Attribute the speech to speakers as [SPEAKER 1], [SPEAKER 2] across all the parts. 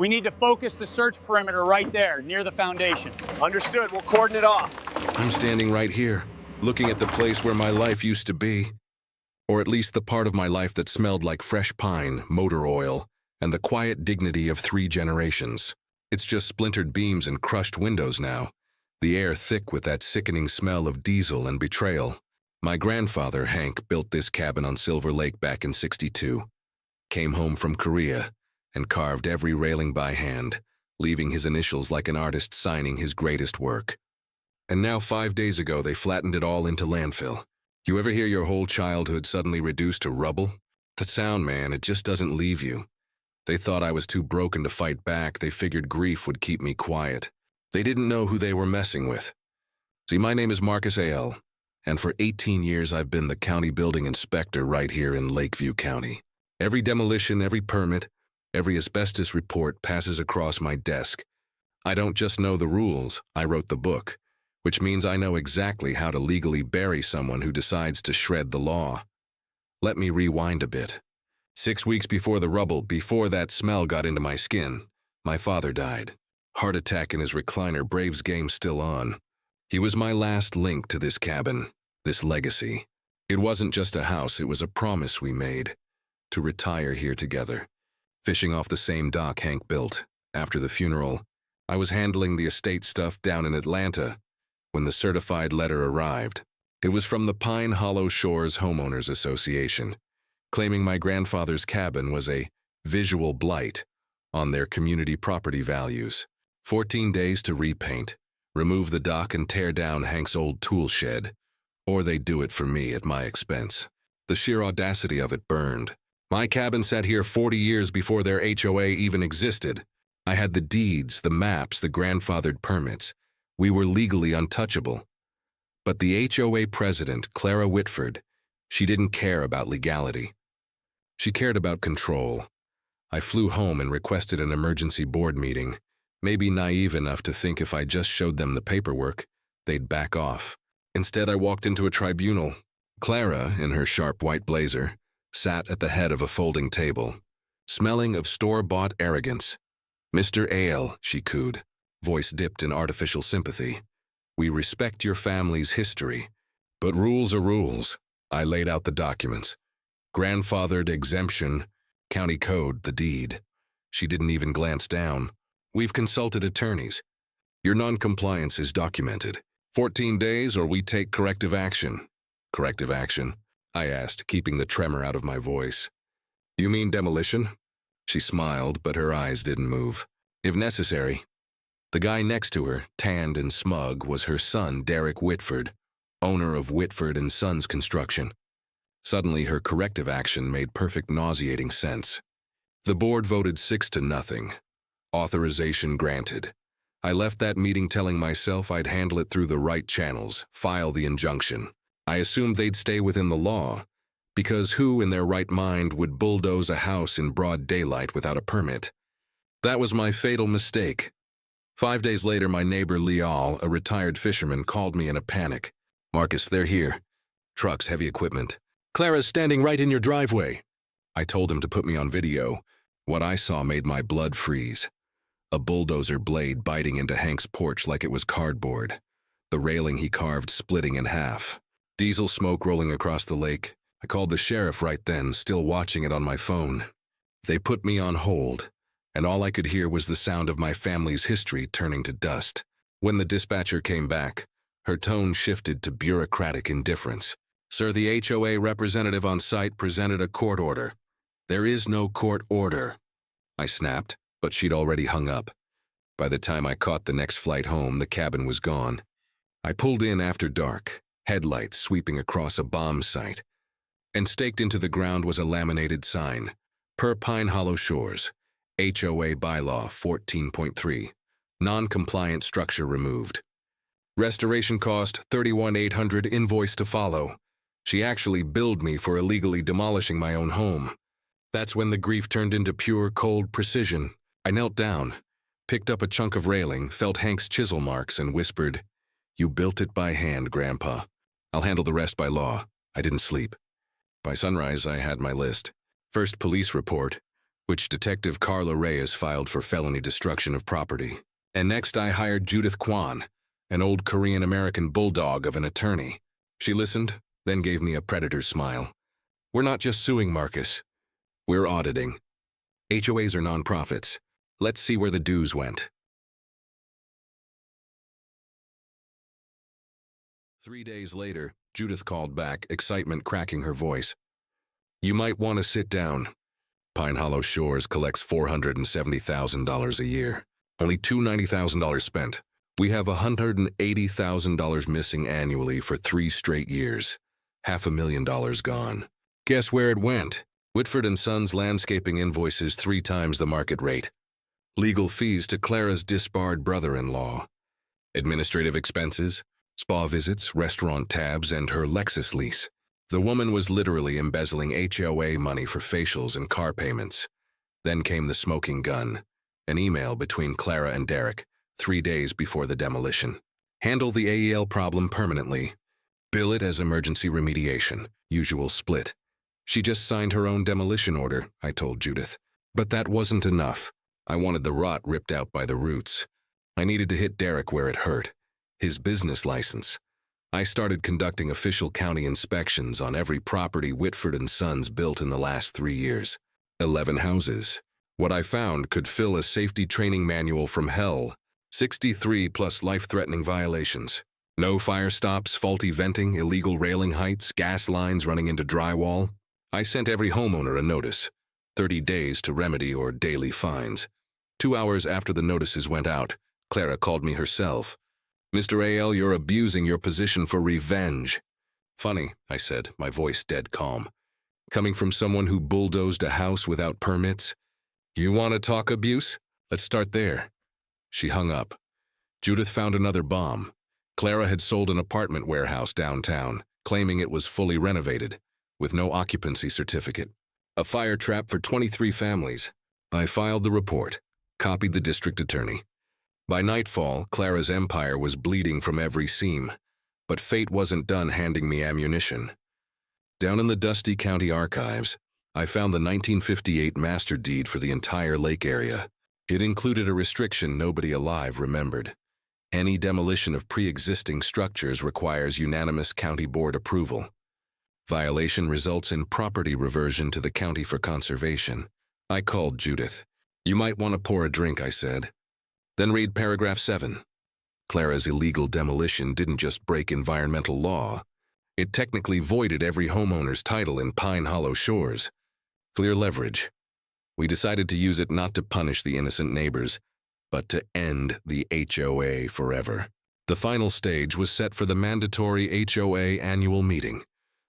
[SPEAKER 1] We need to focus the search perimeter right there, near the foundation.
[SPEAKER 2] Understood. We'll cordon it off.
[SPEAKER 3] I'm standing right here, looking at the place where my life used to be. Or at least the part of my life that smelled like fresh pine, motor oil, and the quiet dignity of 3 generations. It's just splintered beams and crushed windows now, the air thick with that sickening smell of diesel and betrayal. My grandfather, Hank, built this cabin on Silver Lake back in '62. Came home from Korea and carved every railing by hand, leaving his initials like an artist signing his greatest work. And now 5 days ago they flattened it all into landfill. You ever hear your whole childhood suddenly reduced to rubble? That sound, man, it just doesn't leave you. They thought I was too broken to fight back. They figured grief would keep me quiet. They didn't know who they were messing with. See, my name is Marcus A.L., and for 18 years I've been the county building inspector right here in Lakeview County. Every demolition, every permit, every asbestos report passes across my desk. I don't just know the rules, I wrote the book, which means I know exactly how to legally bury someone who decides to shred the law. Let me rewind a bit. 6 weeks before the rubble, before that smell got into my skin, my father died. Heart attack in his recliner, Braves game still on. He was my last link to this cabin, this legacy. It wasn't just a house, it was a promise we made. To retire here together. Fishing off the same dock Hank built. After the funeral, I was handling the estate stuff down in Atlanta when the certified letter arrived. It was from the Pine Hollow Shores Homeowners Association, claiming my grandfather's cabin was a visual blight on their community property values. 14 days to repaint, remove the dock and tear down Hank's old tool shed, or they'd do it for me at my expense. The sheer audacity of it burned. My cabin sat here 40 years before their HOA even existed. I had the deeds, the maps, the grandfathered permits. We were legally untouchable. But the HOA president, Clara Whitford, she didn't care about legality. She cared about control. I flew home and requested an emergency board meeting, maybe naive enough to think if I just showed them the paperwork, they'd back off. Instead, I walked into a tribunal. Clara, in her sharp white blazer, sat at the head of a folding table, smelling of store-bought arrogance. "Mr. Ale," she cooed, voice dipped in artificial sympathy. "We respect your family's history, but rules are rules." I laid out the documents. Grandfathered exemption, county code, the deed. She didn't even glance down. "We've consulted attorneys. Your non-compliance is documented. 14 days or we take corrective action." "Corrective action?" I asked, keeping the tremor out of my voice. "You mean demolition?" She smiled, but her eyes didn't move. "If necessary." The guy next to her, tanned and smug, was her son, Derek Whitford, owner of Whitford & Sons Construction. Suddenly, her corrective action made perfect nauseating sense. The board voted 6-0. Authorization granted. I left that meeting telling myself I'd handle it through the right channels, file the injunction. I assumed they'd stay within the law, because who in their right mind would bulldoze a house in broad daylight without a permit? That was my fatal mistake. 5 days later, my neighbor Leal, a retired fisherman, called me in a panic. "Marcus, they're here. Trucks, heavy equipment. Clara's standing right in your driveway." I told him to put me on video. What I saw made my blood freeze. A bulldozer blade biting into Hank's porch like it was cardboard. The railing he carved splitting in half. Diesel smoke rolling across the lake. I called the sheriff right then, still watching it on my phone. They put me on hold, and all I could hear was the sound of my family's history turning to dust. When the dispatcher came back, her tone shifted to bureaucratic indifference. "Sir, the HOA representative on site presented a court order." "There is no court order." I snapped, but she'd already hung up. By the time I caught the next flight home, the cabin was gone. I pulled in after dark, headlights sweeping across a bomb site, and staked into the ground was a laminated sign, "Per Pine Hollow Shores, HOA Bylaw 14.3, non-compliant structure removed. Restoration cost $31,800, invoice to follow." She actually billed me for illegally demolishing my own home. That's when the grief turned into pure, cold precision. I knelt down, picked up a chunk of railing, felt Hank's chisel marks, and whispered, "You built it by hand, Grandpa. I'll handle the rest by law." I didn't sleep. By sunrise, I had my list. First police report, which Detective Carla Reyes filed for felony destruction of property. And next I hired Judith Kwan, an old Korean-American bulldog of an attorney. She listened, then gave me a predator's smile. We're not just suing, Marcus. We're auditing. HOAs are nonprofits. Let's see where the dues went. 3 days later, Judith called back, excitement cracking her voice. You might want to sit down. Pine Hollow Shores collects $470,000 a year. Only $290,000 spent. We have $180,000 missing annually for 3 straight years. $500,000 gone. Guess where it went? Whitford & Sons landscaping invoices 3 times the market rate. Legal fees to Clara's disbarred brother-in-law. Administrative expenses, spa visits, restaurant tabs, and her Lexus lease. The woman was literally embezzling HOA money for facials and car payments. Then came the smoking gun. An email between Clara and Derek, 3 days before the demolition. Handle the AEL problem permanently. Bill it as emergency remediation, usual split. She just signed her own demolition order, I told Judith. But that wasn't enough. I wanted the rot ripped out by the roots. I needed to hit Derek where it hurt. His business license. I started conducting official county inspections on every property Whitford & Sons built in the last 3 years. 11 houses. What I found could fill a safety training manual from hell. 63 plus life-threatening violations. No fire stops, faulty venting, illegal railing heights, gas lines running into drywall. I sent every homeowner a notice. 30 days to remedy or daily fines. 2 hours after the notices went out, Clara called me herself. Mr. A.L., you're abusing your position for revenge. Funny, I said, my voice dead calm. Coming from someone who bulldozed a house without permits? You want to talk abuse? Let's start there. She hung up. Judith found another bomb. Clara had sold an apartment warehouse downtown, claiming it was fully renovated, with no occupancy certificate. A fire trap for 23 families. I filed the report, copied the district attorney. By nightfall, Clara's empire was bleeding from every seam, but fate wasn't done handing me ammunition. Down in the dusty county archives, I found the 1958 master deed for the entire lake area. It included a restriction nobody alive remembered. Any demolition of pre-existing structures requires unanimous county board approval. Violation results in property reversion to the county for conservation. I called Judith. You might want to pour a drink, I said. Then read paragraph 7. Clara's illegal demolition didn't just break environmental law. It technically voided every homeowner's title in Pine Hollow Shores. Clear leverage. We decided to use it not to punish the innocent neighbors, but to end the HOA forever. The final stage was set for the mandatory HOA annual meeting,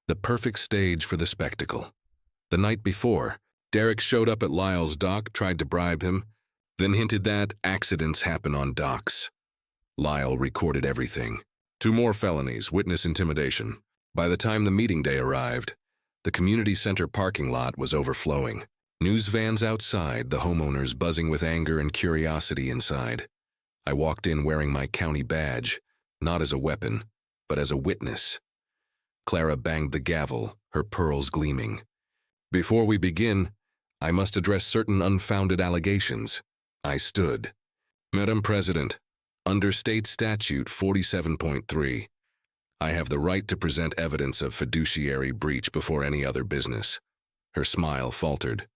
[SPEAKER 3] the perfect stage for the spectacle. The night before, Derek showed up at Lyle's dock, tried to bribe him, then hinted that accidents happen on docks. Lyle recorded everything. 2 more felonies, witness intimidation. By the time the meeting day arrived, the community center parking lot was overflowing. News vans outside, the homeowners buzzing with anger and curiosity inside. I walked in wearing my county badge, not as a weapon, but as a witness. Clara banged the gavel, her pearls gleaming. Before we begin, I must address certain unfounded allegations. I stood. Madam President, under State Statute 47.3, I have the right to present evidence of fiduciary breach before any other business. Her smile faltered.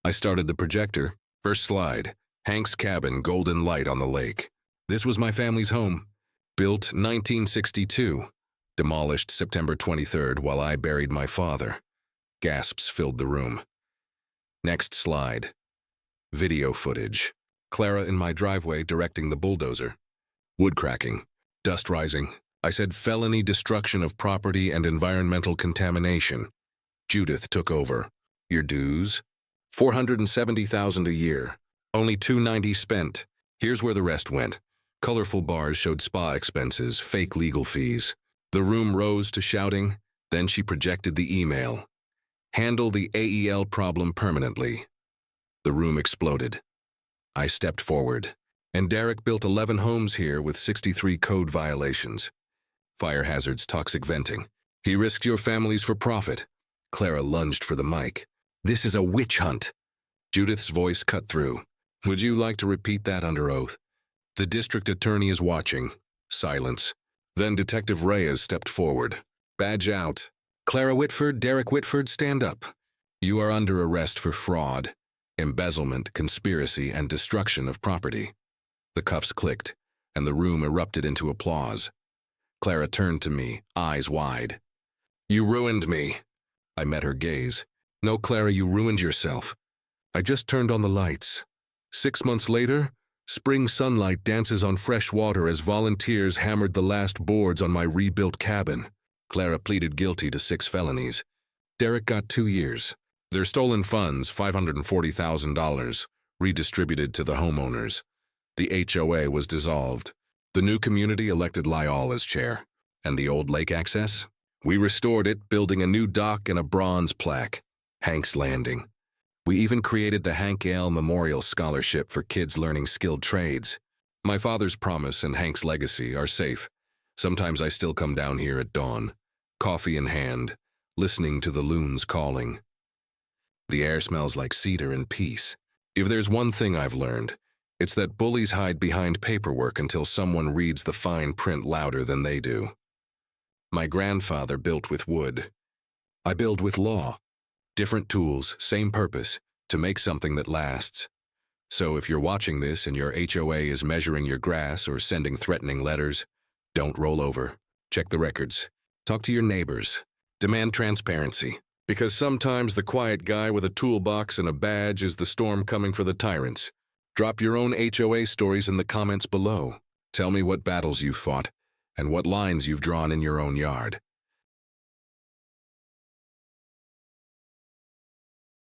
[SPEAKER 3] I started the projector. First slide. Hank's cabin, golden light on the lake. This was my family's home. Built 1962. Demolished September 23rd while I buried my father. Gasps filled the room. Next slide. Video footage. Clara in my driveway directing the bulldozer. Wood cracking. Dust rising. I said felony destruction of property and environmental contamination. Judith took over. Your dues? $470,000 a year. Only $290 spent. Here's where the rest went. Colorful bars showed spa expenses, fake legal fees. The room rose to shouting. Then she projected the email. Handle the AEL problem permanently. The room exploded. I stepped forward, and Derek built 11 homes here with 63 code violations. Fire hazards, toxic venting. He risked your families for profit. Clara lunged for the mic. This is a witch hunt. Judith's voice cut through. Would you like to repeat that under oath? The district attorney is watching. Silence. Then Detective Reyes stepped forward. Badge out. Clara Whitford, Derek Whitford, stand up. You are under arrest for fraud, embezzlement, conspiracy, and destruction of property. The cuffs clicked, and the room erupted into applause. Clara turned to me, eyes wide. You ruined me. I met her gaze. No, Clara, you ruined yourself. I just turned on the lights. 6 months later, spring sunlight dances on fresh water as volunteers hammered the last boards on my rebuilt cabin. Clara pleaded guilty to 6 felonies. Derek got 2 years. Their stolen funds, $540,000, redistributed to the homeowners. The HOA was dissolved. The new community elected Lyall as chair. And the old lake access? We restored it, building a new dock and a bronze plaque. Hank's Landing. We even created the Hank Ale Memorial Scholarship for kids learning skilled trades. My father's promise and Hank's legacy are safe. Sometimes I still come down here at dawn, coffee in hand, listening to the loons calling. The air smells like cedar and peace. If there's one thing I've learned, it's that bullies hide behind paperwork until someone reads the fine print louder than they do. My grandfather built with wood. I build with law. Different tools, same purpose, to make something that lasts. So if you're watching this and your HOA is measuring your grass or sending threatening letters, don't roll over. Check the records. Talk to your neighbors. Demand transparency. Because sometimes the quiet guy with a toolbox and a badge is the storm coming for the tyrants. Drop your own HOA stories in the comments below. Tell me what battles you've fought and what lines you've drawn in your own yard.